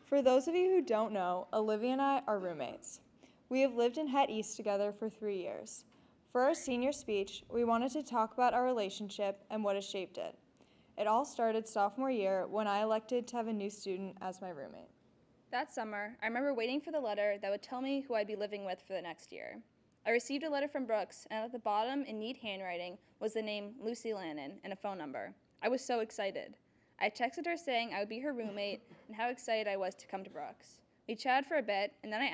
For those of you who don't know, Olivia and I are roommates. We have lived in Het East together for 3 years. For our senior speech, we wanted to talk about our relationship and what has shaped it. It all started sophomore year when I elected to have a new student as my roommate. That summer, I remember waiting for the letter that would tell me who I'd be living with for the next year. I received a letter from Brooks, and at the bottom, in neat handwriting, was the name Lucy Lannon and a phone number. I was so excited. I texted her saying I would be her roommate and how excited I was to come to Brooks. We chatted for a bit, and then I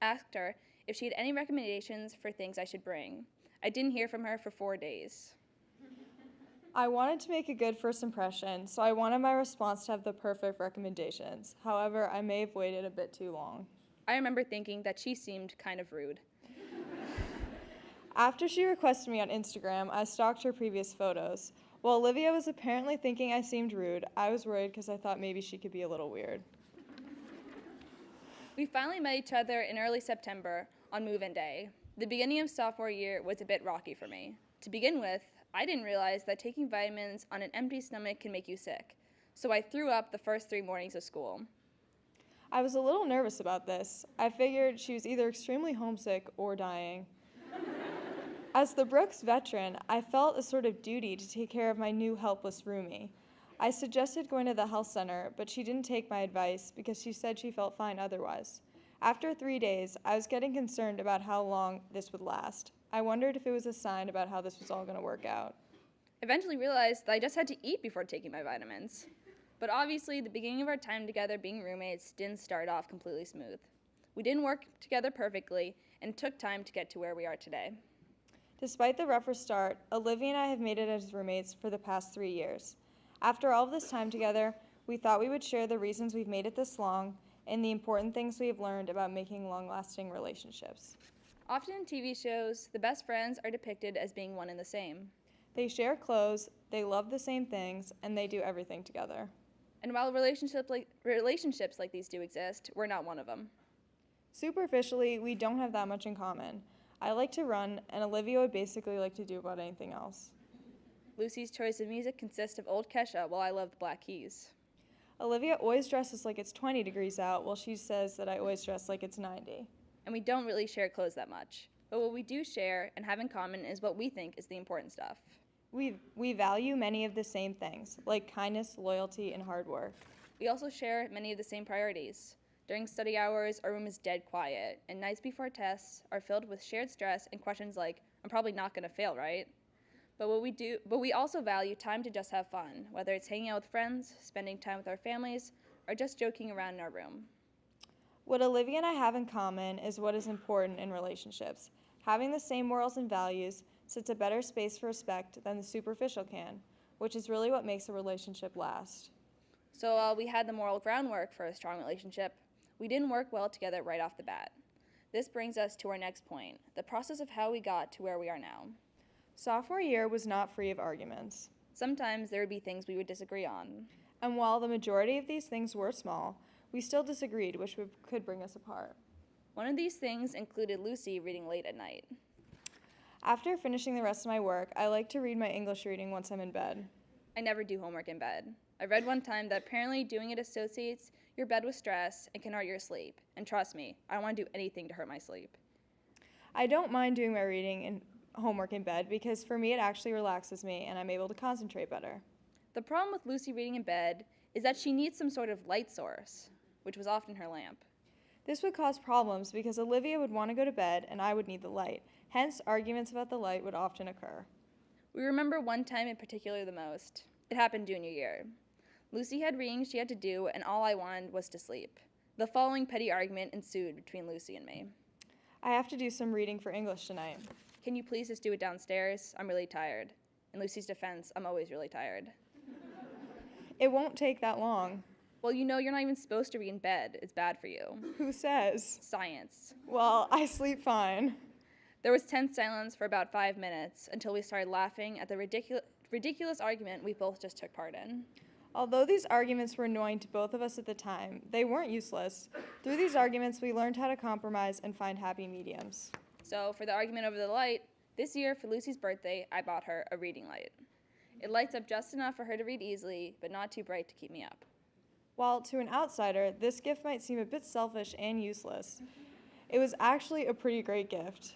asked her if she had any recommendations for things I should bring. I didn't hear from her for 4 days. I wanted to make a good first impression, so I wanted my response to have the perfect recommendations. However, I may have waited a bit too long. I remember thinking that she seemed kind of rude. After she requested me on Instagram, I stalked her previous photos. While Olivia was apparently thinking I seemed rude, I was worried because I thought maybe she could be a little weird. We finally met each other in early September on move-in day. The beginning of sophomore year was a bit rocky for me. To begin with, I didn't realize that taking vitamins on an empty stomach can make you sick, so I threw up the first 3 mornings of school. I was a little nervous about this. I figured she was either extremely homesick or dying. As the Brooks veteran, I felt a sort of duty to take care of my new helpless roomie. I suggested going to the health center, but she didn't take my advice because she said she felt fine otherwise. After 3 days, I was getting concerned about how long this would last. I wondered if it was a sign about how this was all going to work out. I eventually realized that I just had to eat before taking my vitamins. But obviously, the beginning of our time together being roommates didn't start off completely smooth. We didn't work together perfectly, and it took time to get to where we are today. Despite the rougher start, Olivia and I have made it as roommates for the past 3 years. After all of this time together, we thought we would share the reasons we've made it this long and the important things we have learned about making long-lasting relationships. Often in TV shows, the best friends are depicted as being one and the same. They share clothes, they love the same things, and they do everything together. And while relationships like these do exist, we're not one of them. Superficially, we don't have that much in common. I like to run, and Olivia would basically like to do about anything else. Lucy's choice of music consists of old Kesha, while I love the Black Keys. Olivia always dresses like it's 20 degrees out, while she says that I always dress like it's 90. And we don't really share clothes that much. But what we do share and have in common is what we think is the important stuff. We value many of the same things, like kindness, loyalty, and hard work. We also share many of the same priorities. During study hours, our room is dead quiet, and nights before tests are filled with shared stress and questions like, I'm probably not going to fail, right? But we also value time to just have fun, whether it's hanging out with friends, spending time with our families, or just joking around in our room. What Olivia and I have in common is what is important in relationships. Having the same morals and values sets a better space for respect than the superficial can, which is really what makes a relationship last. So while we had the moral groundwork for a strong relationship, we didn't work well together right off the bat. This brings us to our next point, the process of how we got to where we are now. Sophomore year was not free of arguments. Sometimes there would be things we would disagree on. And while the majority of these things were small, we still disagreed, which could bring us apart. One of these things included Lucy reading late at night. After finishing the rest of my work, I like to read my English reading once I'm in bed. I never do homework in bed. I read one time that apparently doing it associates your bed with stress and can hurt your sleep. And trust me, I don't want to do anything to hurt my sleep. I don't mind doing my reading and homework in bed because for me it actually relaxes me and I'm able to concentrate better. The problem with Lucy reading in bed is that she needs some sort of light source, which was often her lamp. This would cause problems because Olivia would want to go to bed and I would need the light. Hence, arguments about the light would often occur. We remember one time in particular the most. It happened junior year. Lucy had reading she had to do, and all I wanted was to sleep. The following petty argument ensued between Lucy and me. I have to do some reading for English tonight. Can you please just do it downstairs? I'm really tired. In Lucy's defense, I'm always really tired. It won't take that long. Well, you know you're not even supposed to read in bed. It's bad for you. Who says? Science. Well, I sleep fine. There was tense silence for about 5 minutes until we started laughing at the ridiculous argument we both just took part in. Although these arguments were annoying to both of us at the time, they weren't useless. Through these arguments, we learned how to compromise and find happy mediums. So for the argument over the light, this year for Lucy's birthday, I bought her a reading light. It lights up just enough for her to read easily, but not too bright to keep me up. While to an outsider, this gift might seem a bit selfish and useless, it was actually a pretty great gift.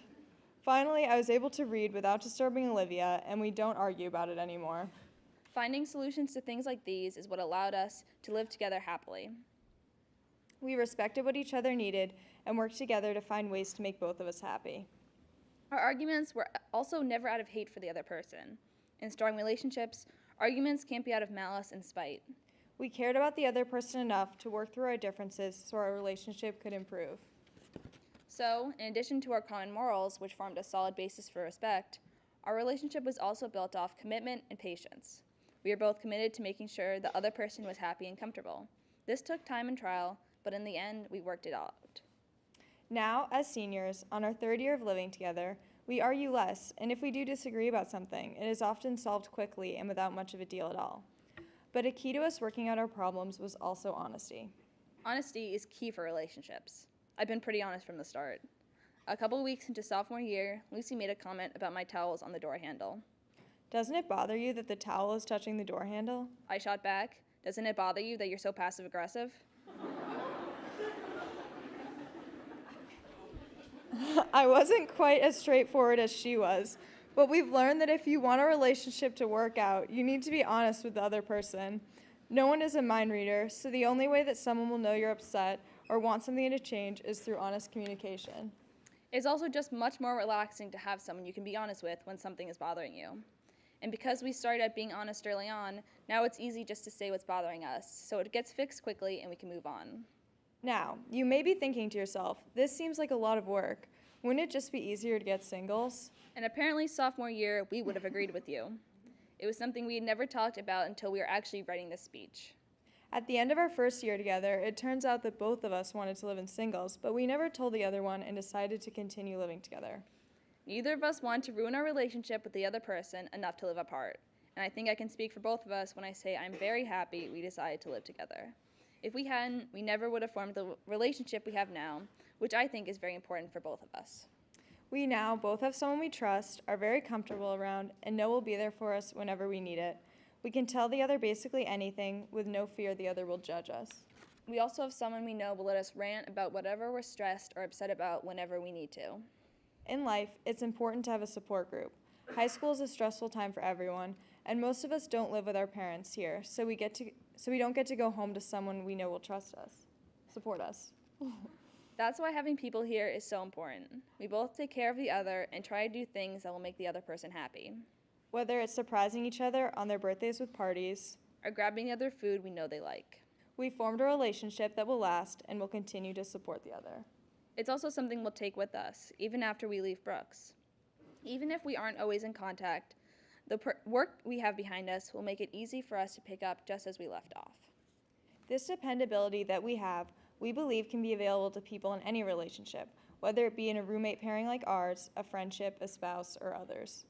Finally, I was able to read without disturbing Olivia, and we don't argue about it anymore. Finding solutions to things like these is what allowed us to live together happily. We respected what each other needed and worked together to find ways to make both of us happy. Our arguments were also never out of hate for the other person. In strong relationships, arguments can't be out of malice and spite. We cared about the other person enough to work through our differences so our relationship could improve. So, in addition to our common morals, which formed a solid basis for respect, our relationship was also built off commitment and patience. We were both committed to making sure the other person was happy and comfortable. This took time and trial, but in the end, we worked it out. Now, as seniors, on our third year of living together, we argue less, and if we do disagree about something, it is often solved quickly and without much of a deal at all. But a key to us working out our problems was also honesty. Honesty is key for relationships. I've been pretty honest from the start. A couple weeks into sophomore year, Lucy made a comment about my towels on the door handle. Doesn't it bother you that the towel is touching the door handle? I shot back, "Doesn't it bother you that you're so passive-aggressive?" I wasn't quite as straightforward as she was, but we've learned that if you want a relationship to work out, you need to be honest with the other person. No one is a mind reader, so the only way that someone will know you're upset or want something to change is through honest communication. It's also just much more relaxing to have someone you can be honest with when something is bothering you. And because we started at being honest early on, now it's easy just to say what's bothering us, so it gets fixed quickly and we can move on. Now, you may be thinking to yourself, this seems like a lot of work. Wouldn't it just be easier to get singles? And apparently sophomore year, we would have agreed with you. It was something we had never talked about until we were actually writing this speech. At the end of our first year together, it turns out that both of us wanted to live in singles, but we never told the other one and decided to continue living together. Neither of us wanted to ruin our relationship with the other person enough to live apart. And I think I can speak for both of us when I say I'm very happy we decided to live together. If we hadn't, we never would have formed the relationship we have now, which I think is very important for both of us. We now both have someone we trust, are very comfortable around, and know will be there for us whenever we need it. We can tell the other basically anything with no fear the other will judge us. We also have someone we know will let us rant about whatever we're stressed or upset about whenever we need to. In life, it's important to have a support group. High school is a stressful time for everyone, and most of us don't live with our parents here, so we don't get to go home to someone we know will trust us, support us. That's why having people here is so important. We both take care of the other and try to do things that will make the other person happy. Whether it's surprising each other on their birthdays with parties, or grabbing the other food we know they like. We formed a relationship that will last and will continue to support the other. It's also something we'll take with us, even after we leave Brooks. Even if we aren't always in contact, the work we have behind us will make it easy for us to pick up just as we left off. This dependability that we have, we believe can be available to people in any relationship, whether it be in a roommate pairing like ours, a friendship, a spouse, or others.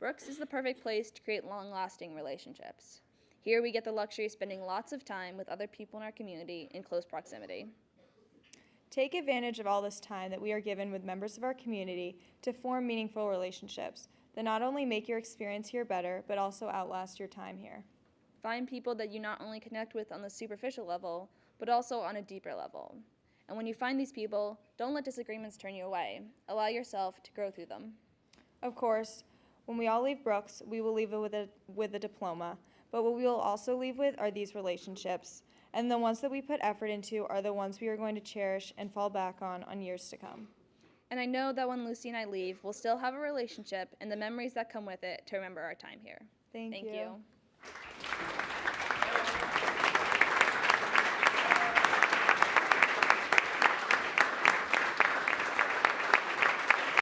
Brooks is the perfect place to create long-lasting relationships. Here we get the luxury of spending lots of time with other people in our community in close proximity. Take advantage of all this time that we are given with members of our community to form meaningful relationships that not only make your experience here better, but also outlast your time here. Find people that you not only connect with on the superficial level, but also on a deeper level. And when you find these people, don't let disagreements turn you away. Allow yourself to grow through them. Of course, when we all leave Brooks, we will leave it with a diploma, but what we will also leave with are these relationships. And the ones that we put effort into are the ones we are going to cherish and fall back on years to come. And I know that when Lucy and I leave, we'll still have a relationship and the memories that come with it to remember our time here. Thank you. you.